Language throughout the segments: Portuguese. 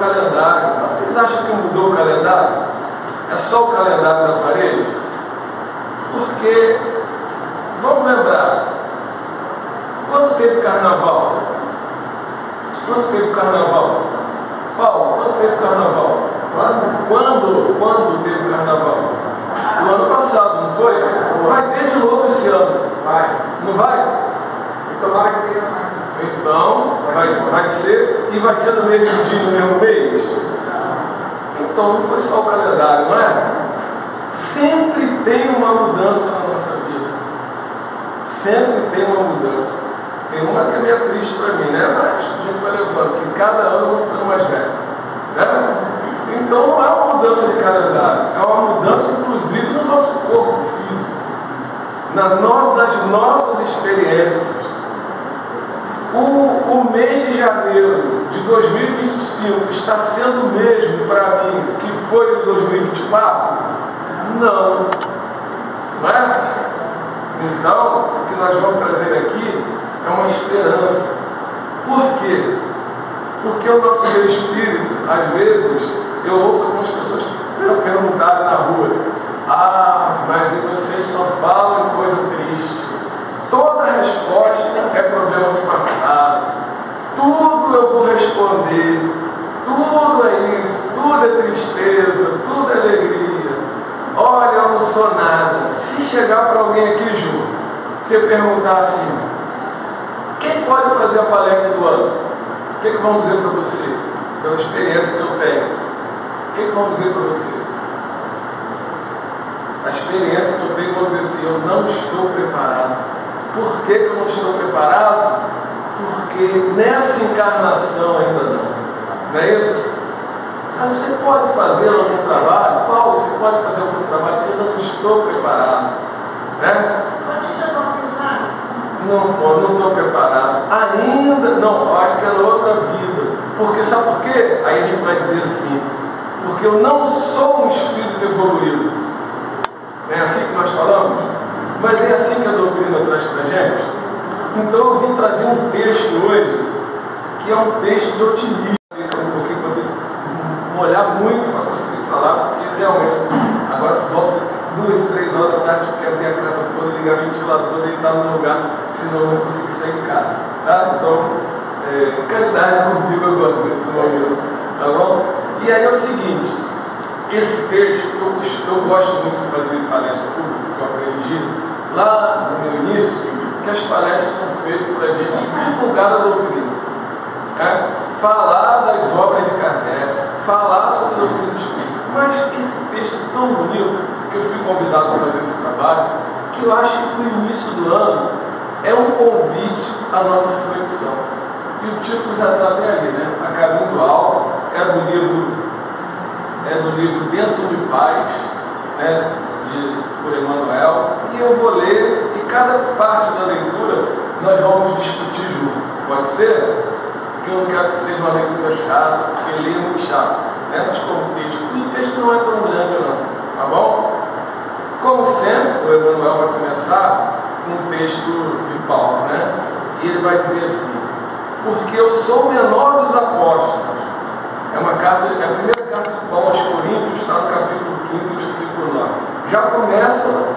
calendário. Mas vocês acham que mudou o calendário? É só o calendário da parede? Porque, vamos lembrar, quando teve carnaval? Quando teve carnaval? Paulo, quando teve carnaval? Quando teve carnaval? No ano passado, não foi? Vai ter de novo esse ano. Vai. Não vai? Tomara que tenha mais. Então, vai ser, e vai ser no mesmo dia, no mesmo mês? Então, não foi só o calendário, não é? Sempre tem uma mudança na nossa vida. Sempre tem uma mudança. Tem uma que é meio triste para mim, né? Mas a gente vai levando, que cada ano eu vou ficando mais velho. Né? Então, não é uma mudança de calendário, é uma mudança, inclusive, no nosso corpo físico, nas nossas experiências. O mês de janeiro de 2025 está sendo o mesmo para mim que foi em 2024? Não. Não é? Então, o que nós vamos trazer aqui é uma esperança. Por quê? Porque o nosso meu espírito, às vezes, eu ouço algumas pessoas perguntarem na rua: mas vocês só falam coisa triste. Toda resposta é problema do passado. Tudo eu vou responder. Tudo é isso. Tudo é tristeza. Tudo é alegria. Olha, eu não sou nada. Se chegar para alguém aqui, Ju, você perguntar assim: quem pode fazer a palestra do ano? O que vamos dizer para você? Pela experiência que eu tenho. O que vamos dizer para você? A experiência que eu tenho, vamos dizer assim: eu não estou preparado. Por que eu não estou preparado? Porque nessa encarnação ainda não. Não é isso? Você pode fazer algum trabalho? Paulo, você pode fazer algum trabalho? Eu ainda não estou preparado. Né? Não estou preparado. Ainda não, acho que é outra vida. Porque sabe por quê? Aí a gente vai dizer assim: porque eu não sou um espírito evoluído. Não é assim que nós falamos? Mas é assim que a doutrina traz para a gente. Então eu vim trazer um texto hoje, que é um texto de otimismo. Fica um pouquinho para molhar muito para conseguir falar, porque realmente, agora volta 2, 3 horas da tarde, eu quero abrir a casa toda, ligar o ventilador, deitar no lugar, senão eu não vou conseguir sair de casa. Tá? Então, caridade comigo agora nesse momento. Tá bom? E aí é o seguinte: esse texto, eu gosto muito de fazer palestra pública, que eu aprendi lá no meu início, que as palestras são feitas para a gente divulgar a doutrina, tá? Falar das obras de Kardec, falar sobre a doutrina do Espírito. Mas esse texto é tão bonito, que eu fui convidado a fazer esse trabalho, que eu acho que no início do ano é um convite à nossa reflexão. E o título já está até ali, né? A Caminho do Alto, é do livro Bênção de Paz, né? Por Emmanuel, e eu vou ler, e cada parte da leitura nós vamos discutir junto. Pode ser? Porque eu não quero que seja uma leitura chata, porque ler é muito chato, né? Mas como o texto não é tão grande não, tá bom? Como sempre, o Emmanuel vai começar com um texto de Paulo, né? E ele vai dizer assim: porque eu sou o menor dos apóstolos. É uma carta, é a primeira carta de Paulo aos Coríntios, está no capítulo 15, versículo 9. Já começa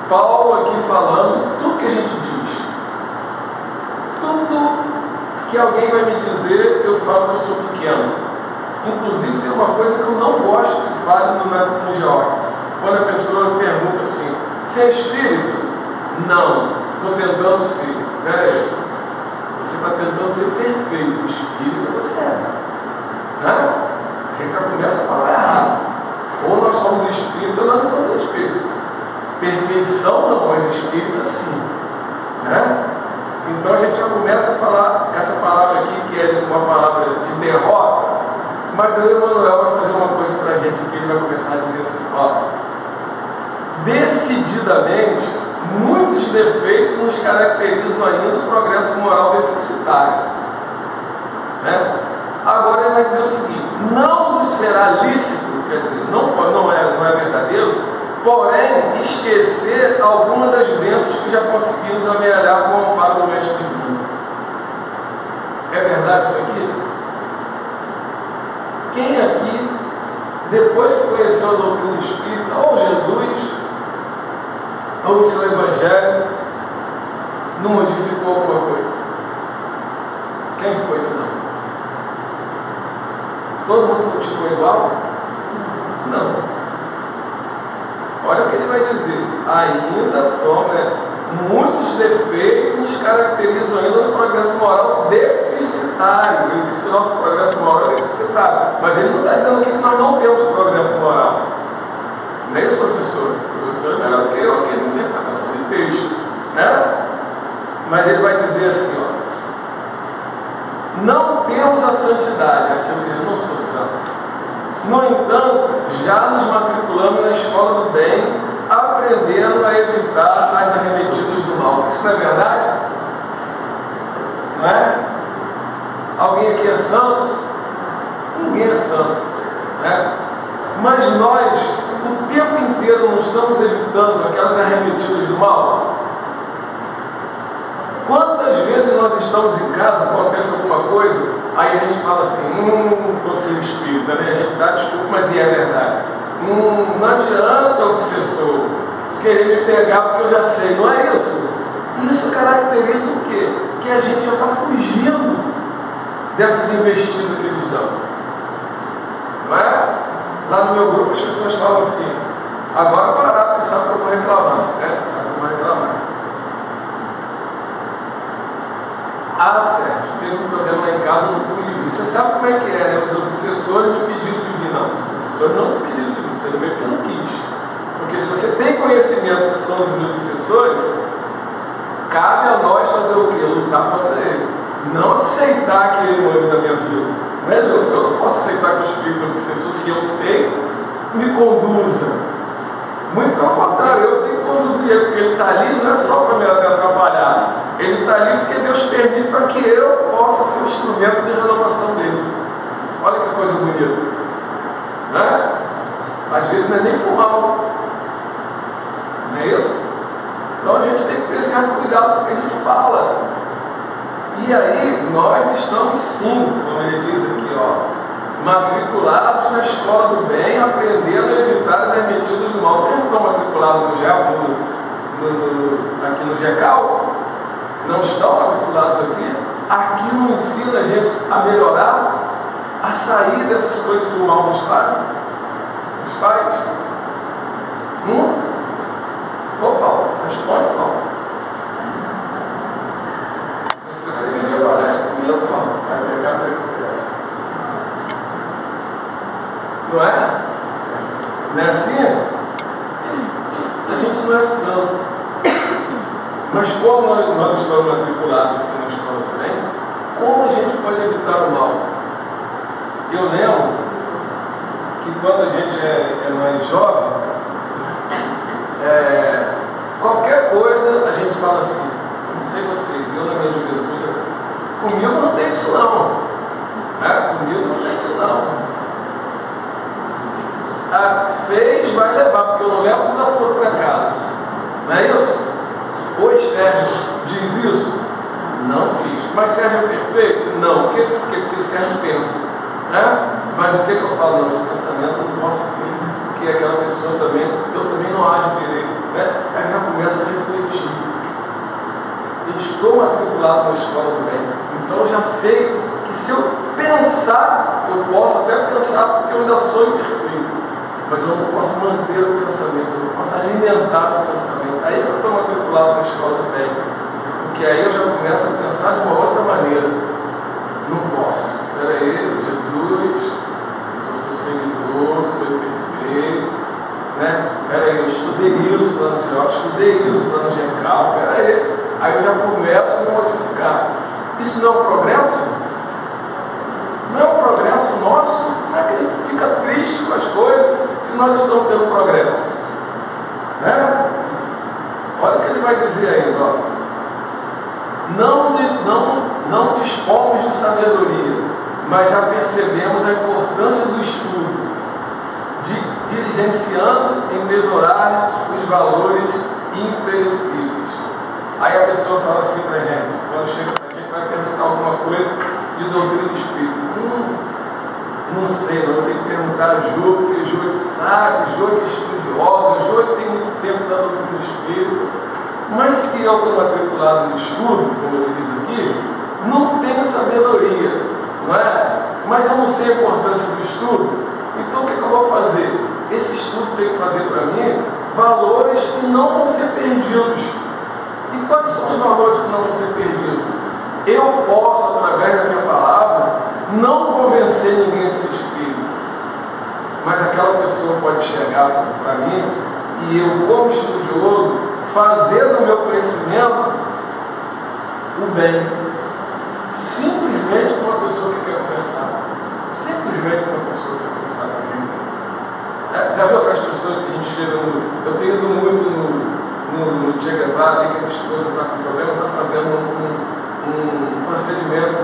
Paulo aqui falando tudo que a gente diz. Tudo que alguém vai me dizer, eu falo que eu sou pequeno. Inclusive, tem uma coisa que eu não gosto que fale no método geógrafo. Quando a pessoa pergunta assim: você é espírita? Não, estou tentando ser. Peraí, você está tentando ser perfeito. Espírita você é. Né? A gente já começa a falar errado. Ou nós somos espíritas ou nós não somos espíritas. Perfeição não, mas espírita sim. Né? Então a gente já começa a falar essa palavra aqui, que é uma palavra de derrota, mas o Emmanuel vai fazer uma coisa para a gente aqui, ele vai começar a dizer assim: ó, decididamente, muitos defeitos nos caracterizam ainda o progresso moral deficitário. Né? Agora ele vai dizer o seguinte: não nos será lícito, quer dizer, não é verdadeiro, porém, esquecer alguma das bênçãos que já conseguimos amealhar com o amparo do Mestre Divino. É verdade isso aqui? depois que conheceu a doutrina espírita, ou Jesus, ou o seu evangelho, não modificou alguma coisa? Quem foi que não? Todo mundo continua igual? Não. Olha o que ele vai dizer. Ainda só, muitos defeitos nos caracterizam ainda no progresso moral deficitário. Ele diz que o nosso progresso moral é deficitário. Mas ele não está dizendo aqui que nós não temos progresso moral. Não é isso, professor? O professor é melhor do que eu aqui na interpretação de texto. Né? Mas ele vai dizer assim, ó. Não temos a santidade, aquilo que eu não sou santo. No entanto, já nos matriculamos na escola do bem, aprendendo a evitar as arremetidas do mal. Isso não é verdade? Não é? Alguém aqui é santo? Ninguém é santo. Né? Mas nós, o tempo inteiro, não estamos evitando aquelas arremetidas do mal? Quantas vezes nós estamos em casa, acontece alguma coisa, aí a gente fala assim, você é espírita, né? A gente dá desculpa, mas é verdade. Não adianta o obsessor querer me pegar porque eu já sei, não é isso? Isso caracteriza o quê? Que a gente já está fugindo dessas investidas que eles dão. Não é? Lá no meu grupo as pessoas falam assim, agora parar, porque sabe que eu vou reclamar, né? Sabe que eu vou reclamar. Ah, Sérgio, teve um problema lá em casa, no pude vir. Você sabe como é que é, né? Os obsessores me pediram de vir. Não, os obsessores não te pediram de vir, você não veio porque não quis. Porque se você tem conhecimento que são os obsessores, cabe a nós fazer o quê? Lutar contra ele. Não aceitar que ele morre da minha vida. Não é? Eu não posso aceitar que o espírito obsessor, se eu sei, me conduza. Muito pelo contrário, eu tenho que conduzir ele, porque ele está ali não é só para me atrapalhar. Ele está ali porque Deus permite para que eu possa ser o instrumento de renovação dele. Olha que coisa bonita. Né? Às vezes não é nem por mal. Não é isso? Então a gente tem que ter certo cuidado com o que a gente fala. E aí nós estamos sim, como ele diz aqui, ó, matriculados na escola do bem, aprendendo a evitar as arremetidas do mal. Vocês não estão matriculados aqui no GECAL? Não estão matriculados aqui? Aqui não ensina a gente a melhorar, a sair dessas coisas que o mal nos faz? Nos faz? Ô Paulo, responde, Paulo. Você vai dividir a palestra comigo, Paulo. Não é? Não é assim? A gente não é santo. Mas como nós estamos matriculados assim na escola também, como a gente pode evitar o mal? Eu lembro que quando a gente é mais jovem, qualquer coisa a gente fala assim, não sei vocês, eu na minha juventude era assim, comigo não tem isso não. Comigo não tem isso não. Fez, vai levar, porque eu não levo desaforo para casa. Não é isso? Hoje Sérgio diz isso? Não diz. Mas Sérgio é perfeito? Não. Porque Sérgio pensa. Né? Mas o que eu falo? Não, esse pensamento eu não posso ter, porque aquela pessoa também, eu também não ajo direito. Né? Aí já começa a refletir. Eu estou matriculado na escola do bem. Então eu já sei que se eu pensar, eu posso até pensar porque eu ainda sou imperfeito. Mas eu não posso manter o pensamento, eu não posso alimentar o pensamento. Aí eu estou matriculado na escola do bem. Porque aí eu já começo a pensar de uma outra maneira. Não posso. Peraí, Jesus, sou seu seguidor, sou perfeito. Né? Peraí, eu estudei isso no ano de aula, estudei isso no ano de GECAL. Peraí. Aí eu já começo a me modificar. Isso não é um progresso? Não é um progresso nosso? Como é que a gente fica triste com as coisas se nós estamos tendo progresso? Né? Olha o que ele vai dizer ainda. Ó. Não dispomos de sabedoria, mas já percebemos a importância do estudo, diligenciando entesourar os valores imperecíveis. Aí a pessoa fala assim para a gente, quando chega para a gente, vai perguntar alguma coisa de doutrina espírita. Não sei, não, tem que perguntar a Jô, porque Jô que sabe, Jô que é estudiosa, Jô que tem muito tempo da doutrina do Espírito. Mas se eu estou matriculado no estudo, como ele diz aqui, não tenho sabedoria, não é? Mas eu não sei a importância do estudo, então o que eu vou fazer? Esse estudo tem que fazer para mim valores que não vão ser perdidos. E quais são os valores que não vão ser perdidos? Eu posso, através da minha palavra, não convencer ninguém a ser espírita, mas aquela pessoa pode chegar para mim e eu, como estudioso, fazer do meu conhecimento o bem, simplesmente com uma pessoa que quer conversar, simplesmente com uma pessoa que quer conversar comigo. Já viu aquelas pessoas que a gente chega no... Eu tenho ido muito no Che Guevara, ali que a minha esposa está com problema, está fazendo um procedimento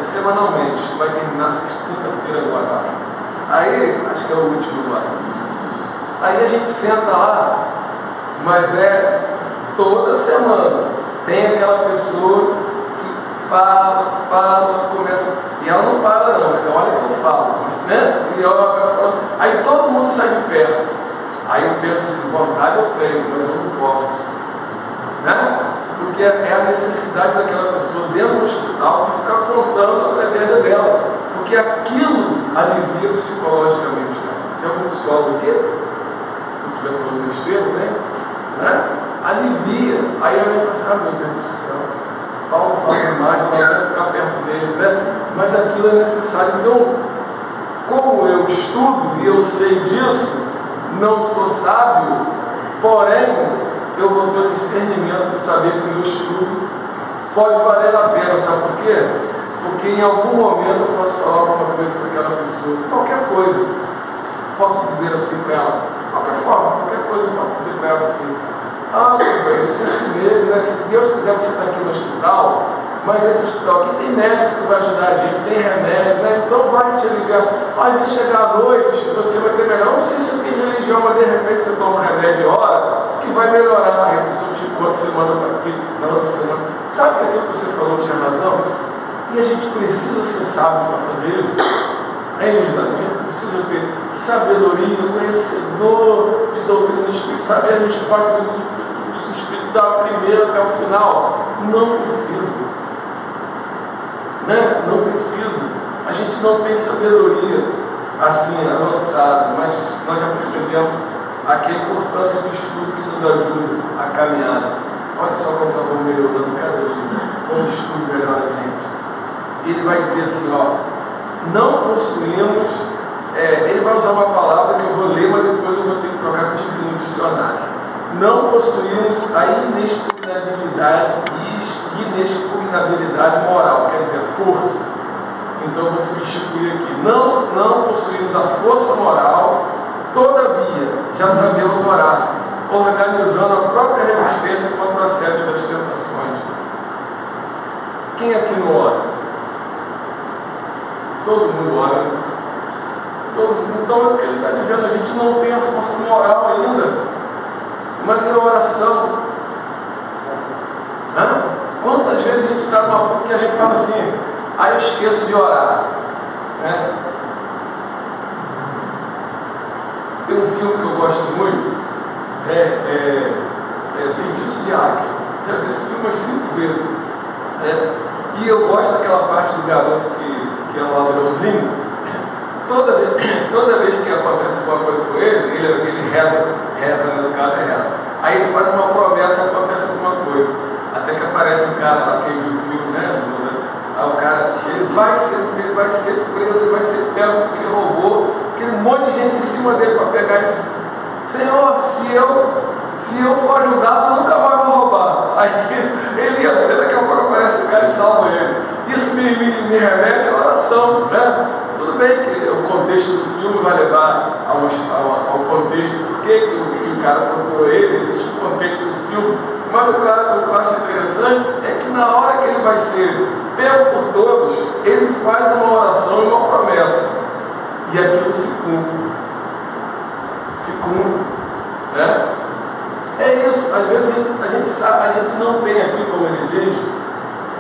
semanalmente, que vai terminar quinta-feira agora. Aí, acho que é o último agora. Aí a gente senta lá, mas é toda semana. Tem aquela pessoa que fala, começa. E ela não para não, né? Olha que eu falo, né? E ela vai falando. Aí todo mundo sai de perto. Aí eu penso assim, vontade eu tenho, mas eu não posso. Né? Porque é a necessidade daquela pessoa dentro do hospital de ficar contando a tragédia dela. Porque aquilo alivia psicologicamente. Tem algum psicólogo aqui? Se eu estiver falando besteira, né? Alivia. Aí a gente fala assim, meu Deus do céu, Paulo fala demais, nós vamos ficar perto dele, né? Mas aquilo é necessário. Então, como eu estudo e eu sei disso, não sou sábio, porém, eu vou ter o discernimento de saber que o meu estudo pode valer a pena, sabe por quê? Porque em algum momento eu posso falar alguma coisa para aquela pessoa, qualquer coisa, posso dizer assim para ela, qualquer forma, qualquer coisa eu posso dizer para ela assim, meu bem, você se mesmo, né? Se Deus quiser você está aqui no hospital, mas esse hospital aqui tem médico que vai ajudar a gente, tem remédio, né? Então vai te ligar. Vai chegar à noite, você vai ter melhor. Não sei se eu tenho religião, mas de repente você toma um remédio hora que vai melhorar. Aí a pessoa te conta semana para aqui, na outra semana. Sabe que aquilo que você falou tinha razão? E a gente precisa ser sábio para fazer isso. A gente precisa ter sabedoria, conhecedor de doutrina espírita, saber a resposta dos espíritos da primeira até o final. Não precisa. Né? Não precisa. A gente não tem sabedoria assim, avançada, mas nós já percebemos aqui a importância do estudo que nos ajuda a caminhar. Olha só como nós vamos melhorando cada dia. Como o estudo melhora a gente. Ele vai dizer assim, não possuímos, ele vai usar uma palavra que eu vou ler, mas depois eu vou ter que trocar contigo no dicionário. Não possuímos a inexpugnabilidade moral, quer dizer, força. Então eu vou substituir aqui. Não possuímos a força moral, todavia, já sabemos orar, organizando a própria resistência contra a sede das tentações. Quem aqui não ora? Todo mundo ora. Então o que ele está dizendo, a gente não tem a força moral ainda, mas é a oração. Quantas vezes a gente está numa que a gente fala assim, eu esqueço de orar. Né? Tem um filme que eu gosto muito, Feitiço de Águia. Já vi esse filme umas 5 vezes. E eu gosto daquela parte do garoto que é um ladrãozinho. Toda vez que acontece alguma coisa com ele reza, no caso é reza. Aí ele faz uma promessa e acontece alguma coisa. Até que aparece o cara lá, quem viu o filme, né? Aí o cara, ele vai ser preso, ele vai ser pego porque roubou, aquele monte de gente em cima dele para pegar e dizer, Senhor, se eu for ajudado, eu nunca mais vou roubar. Aí ele ia ser, daqui a pouco aparece o cara e salva ele. Isso me remete à oração, né? Tudo bem que o contexto do filme vai levar ao contexto do porquê que o cara procurou ele, existe o contexto do filme, mas o que eu acho interessante é que na hora que ele vai ser pego por todos, ele faz uma oração e uma promessa, e aquilo se cumpre. Né? É isso, às vezes a gente sabe, a gente não tem aqui, como ele diz,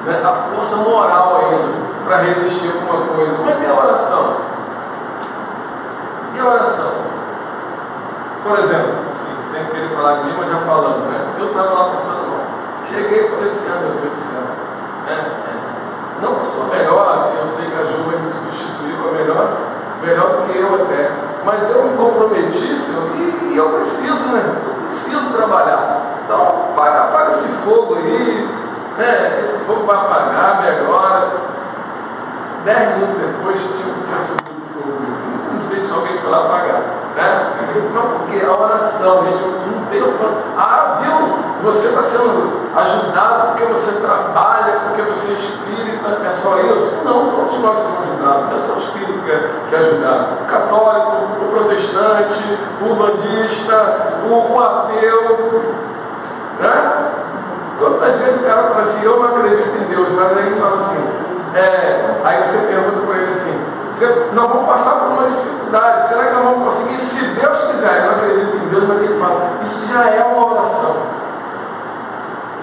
né, a força moral ainda para resistir a alguma coisa, mas é a oração. Por exemplo, assim, sem querer falar de mim, mas já falando, né? Eu estava lá passando mal. Cheguei e falei assim, meu Deus do céu. Não que eu sou melhor, que eu sei que a Ju vai me substituir com a melhor do que eu até. Mas eu me comprometi, Senhor, e eu preciso, né? Eu preciso trabalhar. Então, apaga esse fogo aí, né? Esse fogo vai apagar melhor. 10 minutos depois tinha subido o fogo. Não sei se alguém foi lá apagar, né? Não, porque a oração, gente, não tem viu? Você está sendo ajudado porque você trabalha, porque você é espírita, é só isso? Não, todos nós somos ajudados, não é só o espírito que é ajudado. O católico, o protestante, o bandista, o ateu, né? Quantas vezes o cara fala assim, eu não acredito em Deus, mas aí fala assim, aí você pergunta para ele assim, nós vamos passar por uma dificuldade, será que nós vamos conseguir? Se Deus quiser, eu não acredito em Deus, mas ele fala, isso já é uma oração.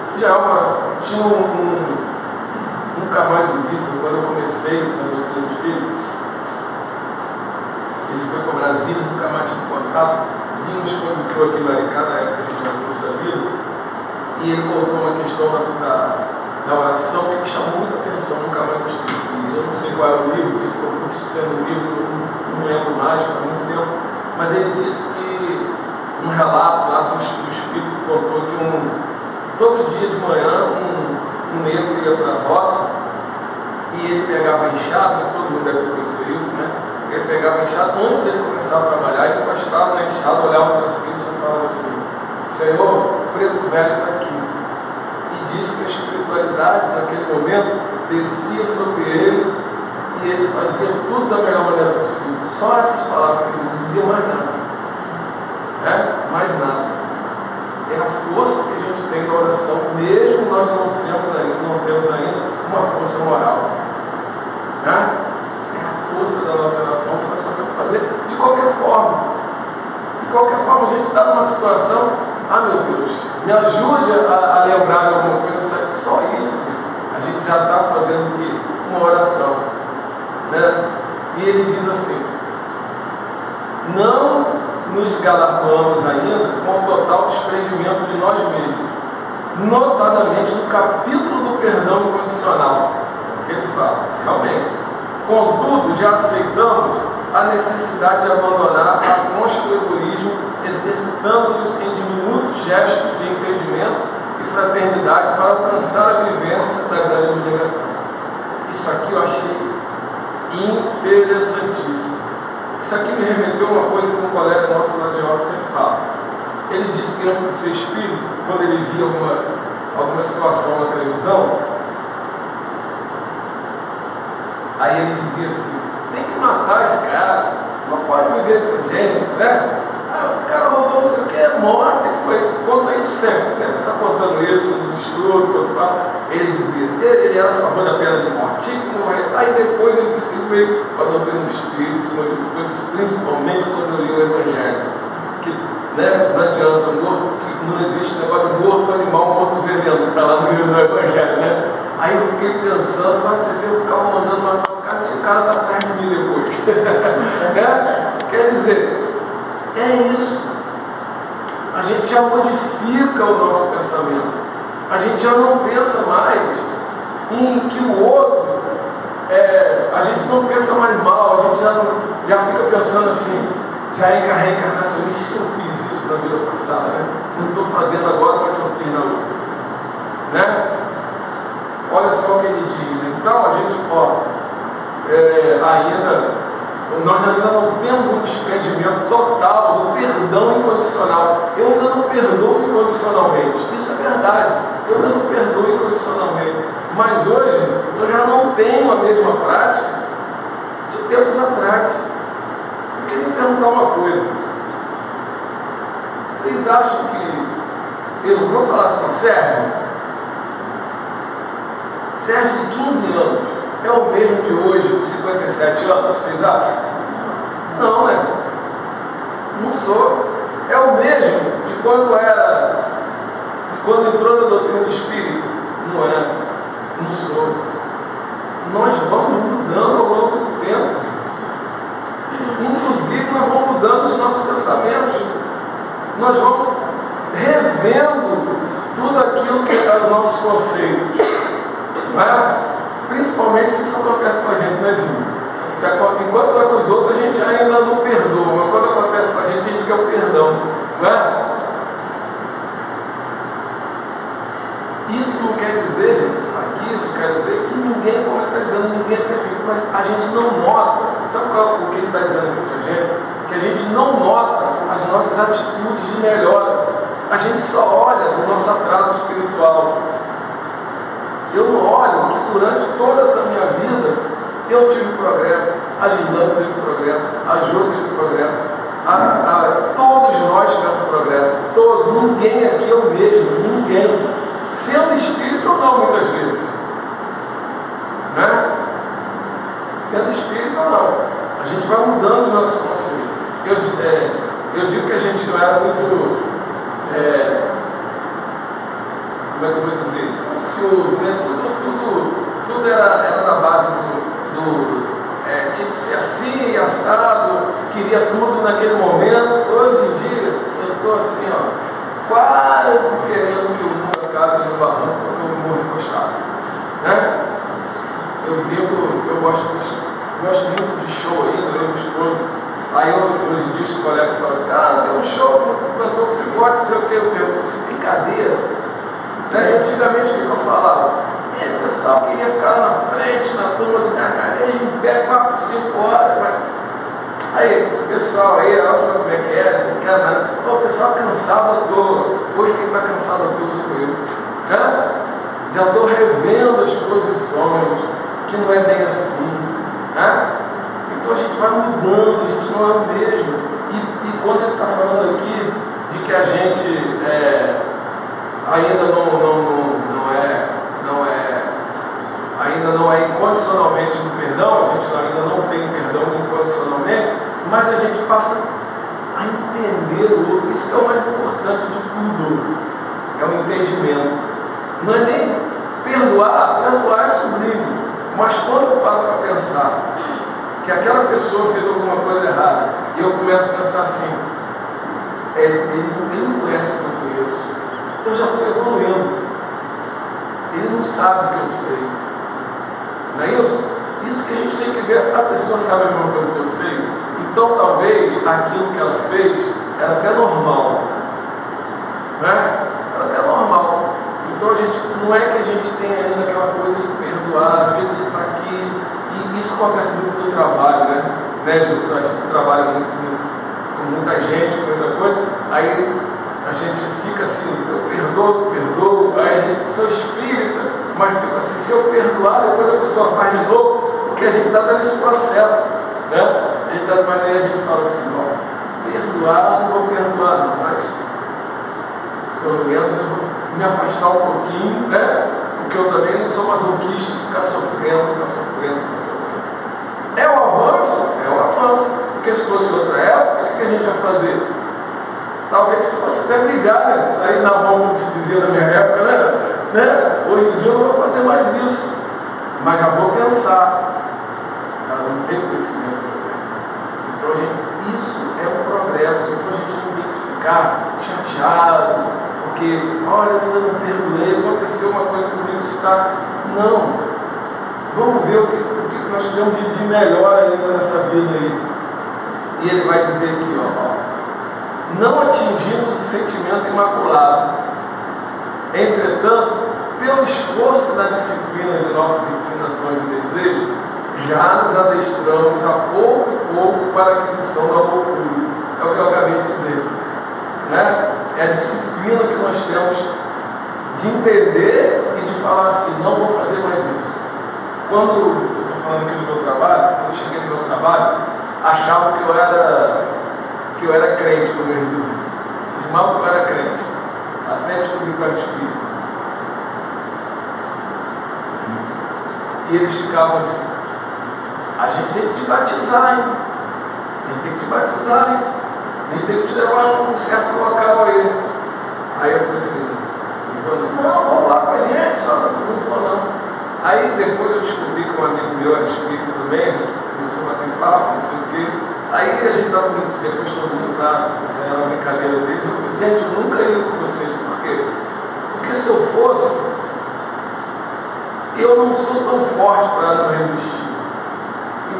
Isso já é uma oração. Tinha nunca mais o vi, foi quando eu comecei na doutrina do Espírito. Ele foi para o Brasil, nunca mais tive contato. Vi um expositor aqui em Maricá, na época que a gente era Cruz da Vida, e ele contou uma questão da oração que me chamou muita atenção, nunca mais eu esqueci. Eu não sei qual é o livro, ele contou que isso tem no livro, não lembro mais, faz muito tempo, mas ele disse que um relato lá do Espírito contou que todo dia de manhã um negro ia para a roça e ele pegava a enxada, todo mundo deve conhecer isso, né? Ele pegava a enxada, antes dele começar a trabalhar, ele encostava na enxada, olhava para cima e só falava assim, Senhor, o preto velho está aqui. E disse que a espiritualidade naquele momento descia sobre ele e ele fazia tudo da melhor maneira possível. Só essas palavras que ele dizia, mais nada. Mais nada. É a força que a gente tem da oração, mesmo nós não temos ainda uma força moral. É a força da nossa oração que nós sabemos fazer de qualquer forma. De qualquer forma, a gente está numa situação, meu Deus, me ajude a lembrar de alguma coisa, só isso, a gente já está fazendo o quê? Uma oração. Né? E ele diz assim, não nos galardoamos ainda com o total desprendimento de nós mesmos, notadamente no capítulo do perdão incondicional, que ele fala, realmente. Contudo, já aceitamos a necessidade de abandonar a concha do egoísmo, exercitando-nos em diminutos gestos de entendimento e fraternidade para alcançar a vivência da grande abnegação. Isso aqui eu achei interessantíssimo. Isso aqui me remeteu a uma coisa que um colega nosso lá de aula sempre fala. Ele disse que antes de ser espírita, quando ele via alguma situação na televisão, aí ele dizia assim, tem que matar esse cara, não pode viver com a gente, né? O cara roubou não sei o que, é morte, conta isso sempre está contando isso nos estudos, quando fala. Ele dizia, ele era a favor da pena de morte, tinha que morrer. Aí depois ele disse que ele veio com a doutrina do Espírito, se modificou, principalmente quando eu li o Evangelho, que não adianta, que não existe negócio de morto animal, morto veneno, que está lá no livro do Evangelho, né? Aí eu fiquei pensando, mas você vê, eu ficava mandando matar o cara, se o cara está atrás de mim depois. Né? Quer dizer, é isso. A gente já modifica o nosso pensamento. A gente já não pensa mais em que o outro, a gente não pensa mais mal, a gente já fica pensando assim, já é reencarnacionista, se eu fiz isso na vida passada, né? Não estou fazendo agora, mas se eu fiz na outra. Né? Olha só o que ele diz. Né? Então a gente, nós ainda não temos um desprendimento total do perdão incondicional. Eu ainda não perdoo incondicionalmente. Isso é verdade. Eu ainda não perdoo incondicionalmente. Mas hoje eu já não tenho a mesma prática de tempos atrás. Eu queria perguntar uma coisa. Vocês acham que... Eu vou falar assim, Sérgio de 15 anos é o mesmo de hoje, com 57 anos, vocês acham? Não, né? Não sou. É o mesmo de quando entrou na doutrina do Espírito. Não é. Não sou. Nós vamos mudando ao longo do tempo. Inclusive, nós vamos mudando os nossos pensamentos. nós vamos revendo tudo aquilo que é os nossos conceitos. Não é? Principalmente se isso acontece com a gente, né, Zinho? Enquanto é com os outros, a gente ainda não perdoa, mas quando acontece com a gente quer o perdão. Não é? Isso não quer dizer, gente, aquilo quer dizer que ninguém, como ele está dizendo, ninguém é perfeito, mas a gente não nota. Sabe qual é o que ele está dizendo aqui para a gente? Que a gente não nota as nossas atitudes de melhora. A gente só olha o nosso atraso espiritual. Eu não olho que durante toda essa minha vida eu tive progresso, a Gilane teve progresso, a Jô teve progresso, todos nós tivemos progresso, todos, ninguém aqui é o mesmo, ninguém, sendo espírito ou não, muitas vezes, né? Sendo espírito ou não, a gente vai mudando o nosso conceito. Eu digo que a gente não era muito, como é que eu vou dizer, ansioso, né? Tudo era na base tinha que ser assim, assado, queria tudo naquele momento. Hoje em dia, eu estou assim, quase querendo que o mundo acabe no barranco, porque eu morro encostado. Né? Eu gosto muito de show ainda, eu e esposo. Aí hoje em dia os colegas falam assim, tem um show com um cantor que você gosta, não sei o que, eu pergunto assim, brincadeira. Né? Antigamente o que eu falava? O pessoal queria ficar lá na frente, na turma do gargarejo, em pé 4, 5 horas. Aí, esse pessoal aí, olha só como é que é, não quer nada. O pessoal cansado à toa. Hoje quem está cansado à toa sou eu. Né? Já estou revendo as posições, que não é bem assim. Né? Então a gente vai mudando, a gente não é o mesmo. E quando ele está falando aqui de que a gente ainda não é incondicionalmente no perdão, a gente ainda não tem perdão incondicionalmente, mas a gente passa a entender o outro. Isso é o mais importante de tudo, é o entendimento. Não é nem perdoar é sublime, mas quando eu paro para pensar que aquela pessoa fez alguma coisa errada e eu começo a pensar assim, ele não conhece o que eu conheço, eu já estou evoluindo, ele não sabe o que eu sei. Não é isso? Isso que a gente tem que ver. A pessoa sabe a mesma coisa que eu sei. Então talvez aquilo que ela fez era até normal. Né? Era até normal. Então não é que a gente tem ainda aquela coisa de perdoar. Às vezes a gente está aqui. E isso acontece muito no trabalho, né? Médico, a gente trabalha muito com muita gente, com muita coisa. Aí a gente fica assim, eu perdoo. Aí a gente, sou espírita. Mas fica assim, se eu perdoar, depois a pessoa faz de novo, porque a gente está dando esse processo, né? Mas aí a gente fala assim, perdoar, não vou perdoar não, mas pelo menos eu vou me afastar um pouquinho, né? Porque eu também não sou masoquista de ficar sofrendo. É o avanço, porque se fosse outra época, o que a gente ia fazer? Talvez se fosse até brigar, né? Sair na mão, como se dizia na minha época, né? Hoje em dia eu não vou fazer mais isso, mas já vou pensar. Eu não tenho conhecimento. Então, isso é um progresso. Então a gente não tem que ficar chateado, porque, olha, eu ainda não perdoei, aconteceu uma coisa comigo, isso está. Não. Vamos ver o que nós temos de melhor ainda nessa vida aí. E ele vai dizer aqui, não atingimos o sentimento imaculado. Entretanto, pelo esforço da disciplina de nossas inclinações e desejos, já nos adestramos a pouco e pouco para a aquisição do amor puro. É o que eu acabei de dizer. Né? É a disciplina que nós temos de entender e de falar assim, não vou fazer mais isso. Quando eu estou falando aqui do meu trabalho, quando eu cheguei no meu trabalho, achavam que eu era crente, como eles diziam. Cismavam que eu era crente. Até descobri que eu era espírita. E eles ficavam assim, a gente tem que te batizar, hein? A gente tem que te batizar, hein? A gente tem que te levar a um certo local aí. Aí eu falei assim, não, vamos lá com a gente, só não falou não. Aí depois eu descobri que um amigo meu era espírita também, começou a bater papo, não sei o quê. Aí a gente estava depois todo mundo lá, fazendo uma brincadeira deles, eu falei, gente, eu nunca ia com vocês, por quê? Porque se eu fosse, eu não sou tão forte para não resistir.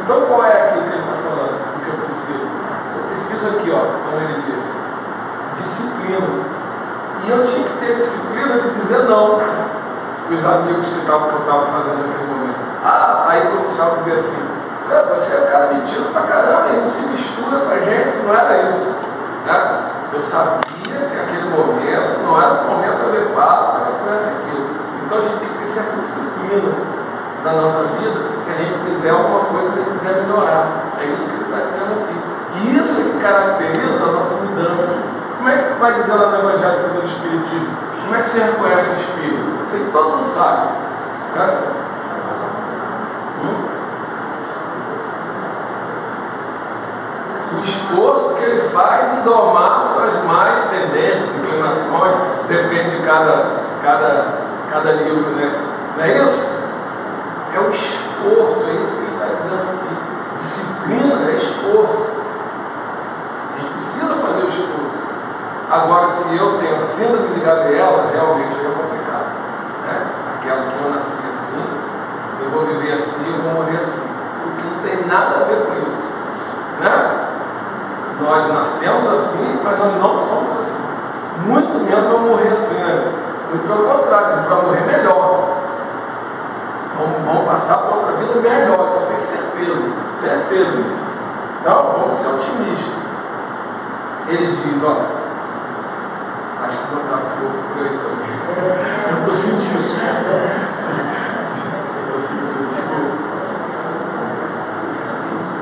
Então qual é aquilo que ele está falando? O que eu preciso? Eu preciso aqui, ó, como ele disse, disciplina. E eu tinha que ter disciplina de dizer não para os amigos que eu estava fazendo naquele momento. Aí começava a dizer assim, cara, você é um cara metido pra caramba, ele não se mistura com a gente, não era isso. Né? Eu sabia que aquele momento não era um momento adequado para que eu fizesse aquilo. Então a gente tem que ter certa disciplina na nossa vida, se a gente quiser alguma coisa, se a gente quiser melhorar. É isso que ele está dizendo aqui. E isso é que caracteriza a nossa mudança. Como é que vai dizer lá no Evangelho segundo o Espiritismo? Como é que você reconhece o Espírito? Isso aí todo mundo sabe. Né? O esforço que ele faz em domar suas más tendências, inclinações, depende de cada livro, né? Não é isso? É o esforço, é isso que ele está dizendo aqui. Disciplina é esforço. A gente precisa fazer o esforço. Agora, se eu tenho a síndrome de Gabriela, realmente é complicado. Né? Aquela que eu nasci assim, eu vou viver assim, eu vou morrer assim. Porque não tem nada a ver com isso. Né? Nós nascemos assim, mas nós não somos assim. Muito menos vamos morrer assim, né? Muito pelo contrário, a gente vai morrer melhor. Vamos passar por outra vida melhor, isso eu tenho certeza. Certeza. Então, vamos ser otimistas. Ele diz, ó, acho que botaram fogo por aí também. Eu estou sentindo.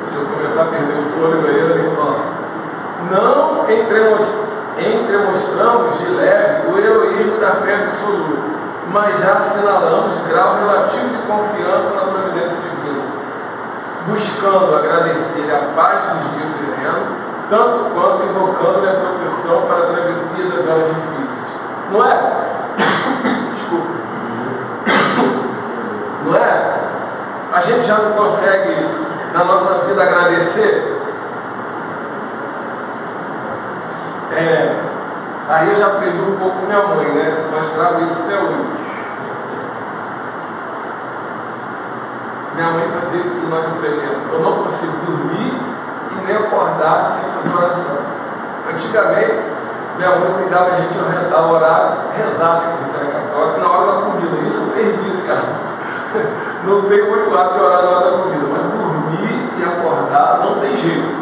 Se eu começar a perder o fôlego aí, ó. Não entremostramos de leve o heroísmo da fé absoluta, mas já assinalamos grau relativo de confiança na providência divina, buscando agradecer a paz dos dias serenos, tanto quanto invocando-lhe a proteção para a travessia das horas difíceis. Não é? Desculpa. Não é? A gente já não consegue, na nossa vida, agradecer? Aí eu já aprendi um pouco com minha mãe, né? Mas trago isso até hoje. Minha mãe fazia o que nós aprendemos. Eu não consigo dormir e nem acordar sem fazer oração. Antigamente, minha mãe ligava a gente ao horário, rezava, que a gente era católico, na hora da comida. Isso eu perdi esse hábito. Não tenho muito hábito de orar na hora da comida, mas dormir e acordar não tem jeito.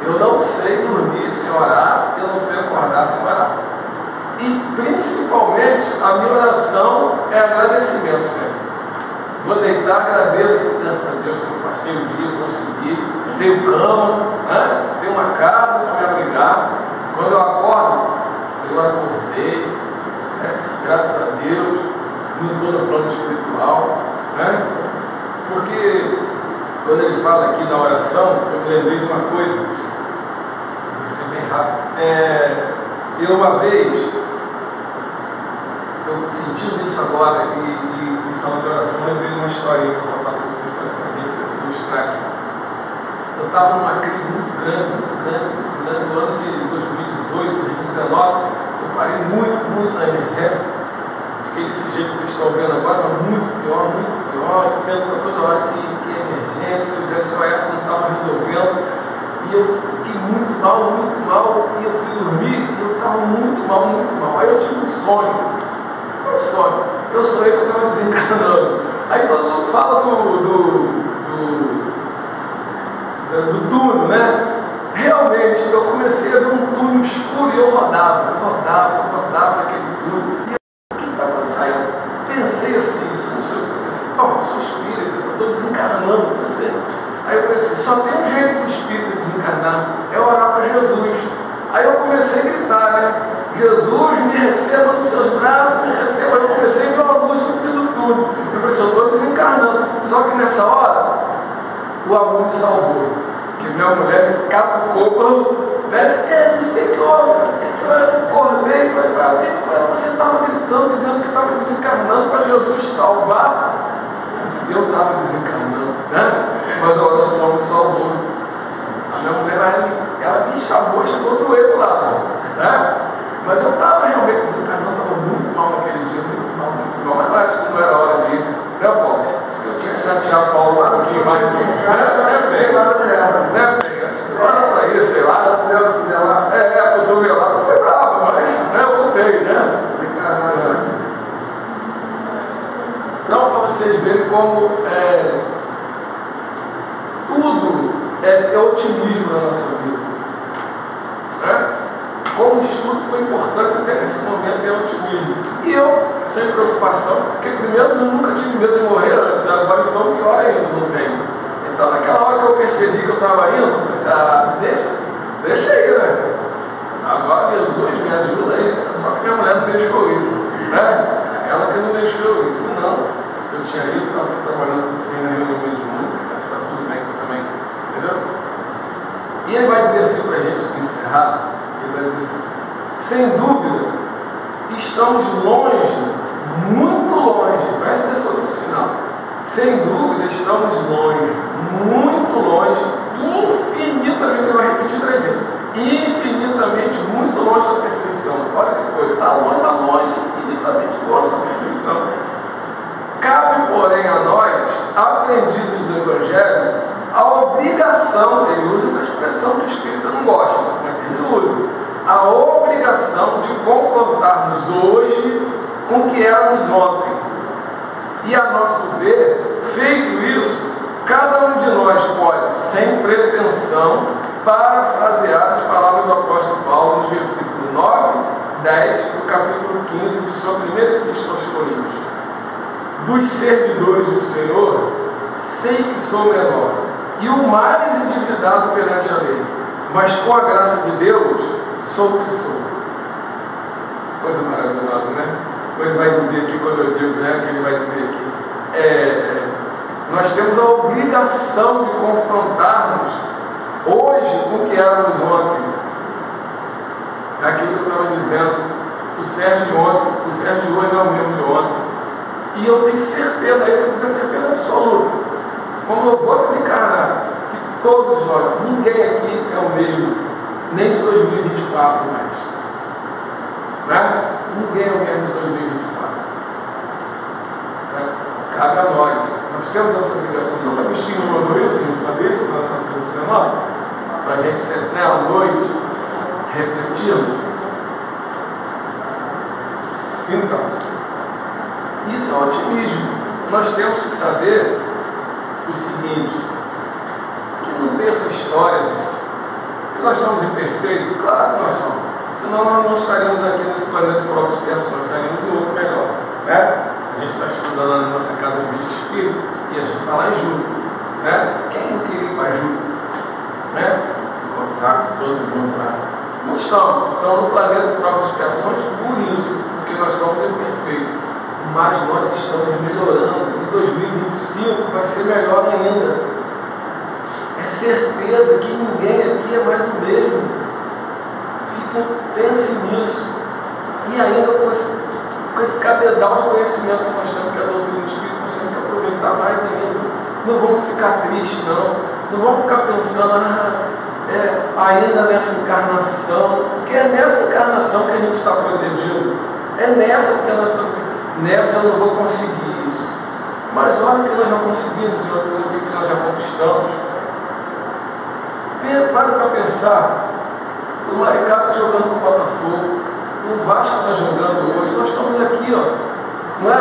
Eu não sei dormir sem orar, eu não sei acordar sem orar. E principalmente a minha oração é agradecimento sempre. Vou deitar, agradeço, graças a Deus, eu passei o dia, consegui, tenho cama, né? Tenho uma casa para me abrigar. Quando eu acordo, Senhor, acordei, né? Graças a Deus, não estou no plano espiritual, né? Porque quando ele fala aqui na oração, eu me lembrei de uma coisa, vou ser bem rápido. Eu uma vez, eu sentindo isso agora e falando de oração, eu veio uma historinha que eu vou contar para vocês, para a gente ilustrar aqui. Eu estava numa crise muito grande, no ano de 2018, 2019, eu parei muito na emergência, fiquei desse jeito que vocês estão vendo agora, mas muito pior, eu tento toda hora que emergência, os SOS não estavam resolvendo, e eu fiquei muito mal, e eu fui dormir, e eu estava muito mal. Aí eu tive um sonho. Eu sonhei que eu estava desencarnando. Aí todo mundo fala do túnel, né? Realmente, eu comecei a ver um túnel escuro e eu rodava naquele túnel. E o que está acontecendo? Eu pensei assim, eu sou espírita, eu estou desencarnando você. Aí eu pensei, só tem um jeito para o espírito desencarnar, é orar para Jesus. Aí eu comecei a gritar, né? Jesus, me receba nos seus braços, me receba. Eu comecei a ver uma luz no fim do túnel. Eu pensei, eu estou desencarnando. Só que nessa hora, o amor me salvou. Porque minha mulher me catucou, né? Que isso, que houve? Eu acordei e falei, o que foi? Você estava gritando, dizendo que estava desencarnando para Jesus salvar. Eu estava desencarnando, né? Mas a oração me salvou. A minha mulher como tudo é otimismo na nossa vida. Né? Como o estudo foi importante até nesse momento, é otimismo. E eu, sem preocupação, porque primeiro eu nunca tive medo de morrer antes, agora então pior ainda, não tenho. Então naquela hora que eu percebi que eu estava indo, eu pensei, deixa aí, né? Agora Jesus me ajuda aí, só que minha mulher não deixou eu ir, né? Ela que não deixou eu ir, senão eu tinha ido, estava aqui trabalhando com você na reunião de música, mas está tudo bem também, entendeu? E ele vai dizer assim para a gente encerrar, ele vai dizer assim, sem dúvida, estamos longe, muito longe, presta atenção nesse final, sem dúvida estamos longe, muito longe, infinitamente, ele vai repetir para ele, infinitamente, muito longe da perfeição. Olha que coisa, está longe, infinitamente longe da perfeição. Cabe, porém, a nós, aprendizes do Evangelho, a obrigação, ele usa essa expressão que o Espírito não gosta, mas ele usa, a obrigação de confrontarmos hoje com o que éramos ontem. E a nosso ver, feito isso, cada um de nós pode, sem pretensão, parafrasear as palavras do apóstolo Paulo nos versículos 9, 10 do capítulo 15 de sua primeira epístola aos Coríntios. Dos servidores do Senhor, sei que sou menor e o mais endividado perante a lei, mas com a graça de Deus sou o que sou. Coisa maravilhosa, né? Ele vai dizer aqui, quando eu digo, né, que ele vai dizer aqui, nós temos a obrigação de confrontarmos hoje com o que éramos ontem. Aquilo que eu estava dizendo, o Sérgio de ontem, o Sérgio de hoje não é o mesmo de ontem. E eu tenho certeza, aí eu vou dizer certeza absoluta, como eu vou desencarnar, que todos nós, ninguém aqui é o mesmo, nem de 2024 mais. Né? Ninguém é o mesmo de 2024. Né? Cabe a nós. Nós temos essa obrigação. São Agostinho mandou isso, não fazer isso na nossa 19, para a gente sentar à noite refletindo. Então, isso é um otimismo. Nós temos que saber o seguinte, que não tem essa história, que nós somos imperfeitos, claro que nós somos. Senão nós não estaríamos aqui nesse planeta por expiação, estaríamos em outro melhor. Né? A gente está estudando na nossa casa de Vista Espírito e a gente está lá em julho. Né? Quem não queria ir para julho? Né? Encontrar com todo mundo lá. Não estamos. Então no planeta por expiações por isso, porque nós somos imperfeitos. Mas nós estamos melhorando. Em 2025 vai ser melhor ainda. É certeza que ninguém aqui é mais o mesmo. Pense nisso. E ainda com esse cabedal de conhecimento que nós temos, que é a doutrina do Espírito, nós temos que aproveitar mais ainda. Não vamos ficar tristes, não. Não vamos ficar pensando, ainda nessa encarnação, porque é nessa encarnação que a gente está progredindo. É nessa que nós estamos. Nessa eu não vou conseguir isso. Mas olha o que nós já conseguimos e o que nós já conquistamos. Para pensar. O Maricá está jogando com o Botafogo, o Vasco está jogando hoje, nós estamos aqui, ó, não é?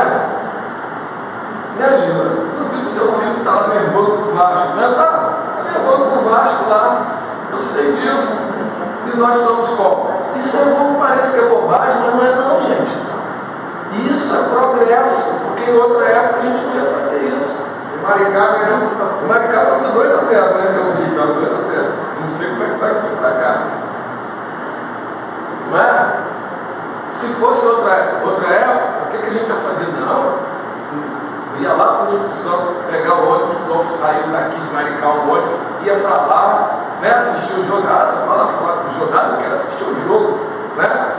Né, Gila? Duvido seu filho está lá nervoso com o Vasco, não é? Está nervoso com o Vasco lá, eu sei disso, e nós estamos como? Isso parece que é bobagem, mas não é não, gente. Isso é progresso, porque em outra época a gente não ia fazer isso. Maricá ganhou o Botafogo. Maricá está com 2-0, né? Eu vi, está 2-0. Não sei como é que está aqui para cá. Não é? Se fosse outra época, o que a gente ia fazer? Não. Ia lá para o Função, pegar o ônibus, o Golfo saiu daqui de Maricá, o ônibus, ia para lá, né, assistir o jogo. Vai lá falar com o jornal, eu quero assistir o jogo. Né?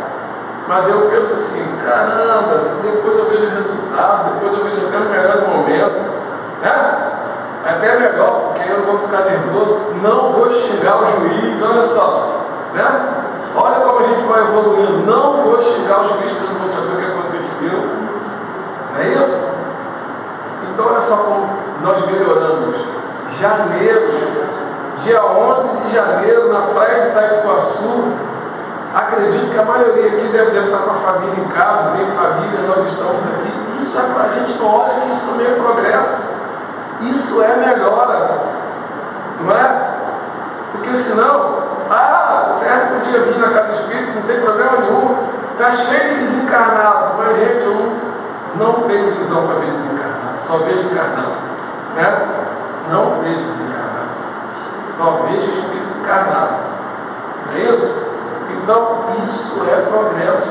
Mas eu penso assim, caramba, depois eu vejo o resultado, depois eu vejo até o melhor momento. Né? Até melhor, porque eu não vou ficar nervoso, não vou xingar o juiz, olha só. Né? Olha como a gente vai evoluindo. Não vou xingar o juiz porque eu não vou saber o que aconteceu. Não é isso? Então olha só como nós melhoramos. Janeiro, dia 11 de janeiro, na praia de Itaipuaçu, acredito que a maioria aqui deve estar com a família em casa, tem família, nós estamos aqui. Isso é para a gente, não olha que isso também é progresso. Isso é melhora, não é? Porque senão, certo, podia vir na casa do Espírito, não tem problema nenhum, está cheio de desencarnado, mas gente, eu não tenho visão para ver desencarnado, só vejo encarnado, né? Não vejo desencarnado, só vejo Espírito encarnado, não é isso? Então, isso é progresso,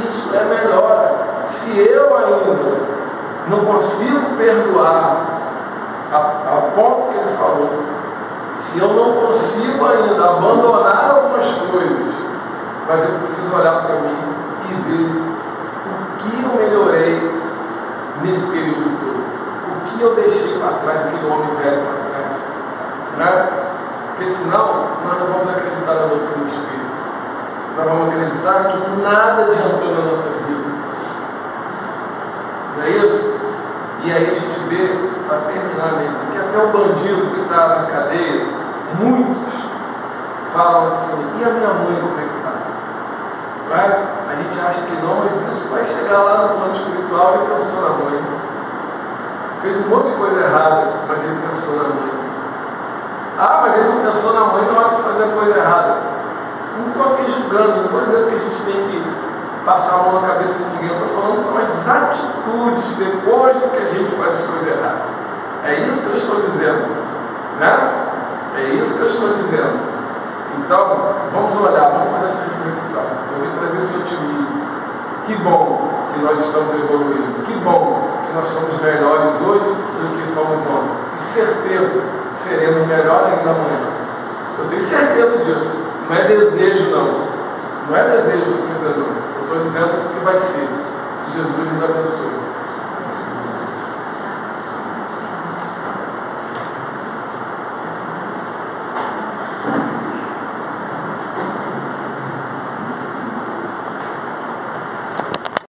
isso é melhora. Se eu ainda não consigo perdoar a ponto que ele falou, se eu não consigo ainda abandonar algumas coisas, mas eu preciso olhar para mim e ver o que eu melhorei nesse período todo, o que eu deixei para trás, aquele homem velho para trás, né? Porque senão nós não vamos acreditar na doutrina do Espírito, nós vamos acreditar que nada adiantou na nossa vida, não é isso? E aí a gente vê, para terminar mesmo, que até o bandido que está na cadeia, muitos falam assim, e a minha mãe como é que está? Não é? A gente acha que não, mas isso vai chegar lá no plano espiritual e pensou na mãe. Fez um monte de coisa errada, mas ele pensou na mãe. Mas ele não pensou na mãe na hora de fazer a coisa errada. Não estou aqui julgando, não estou dizendo que a gente tem que passar a mão na cabeça de ninguém, eu estou falando são as atitudes depois que a gente faz as coisas erradas. É isso que eu estou dizendo, né? É isso que eu estou dizendo. Então, vamos olhar, vamos fazer essa reflexão. Eu vim trazer esse otimismo. Que bom que nós estamos evoluindo. Que bom que nós somos melhores hoje do que fomos ontem. E certeza, seremos melhores ainda amanhã. Eu tenho certeza disso. Não é desejo, não. Não é desejo do pensador. Eu estou dizendo que vai ser. Que Jesus nos abençoe.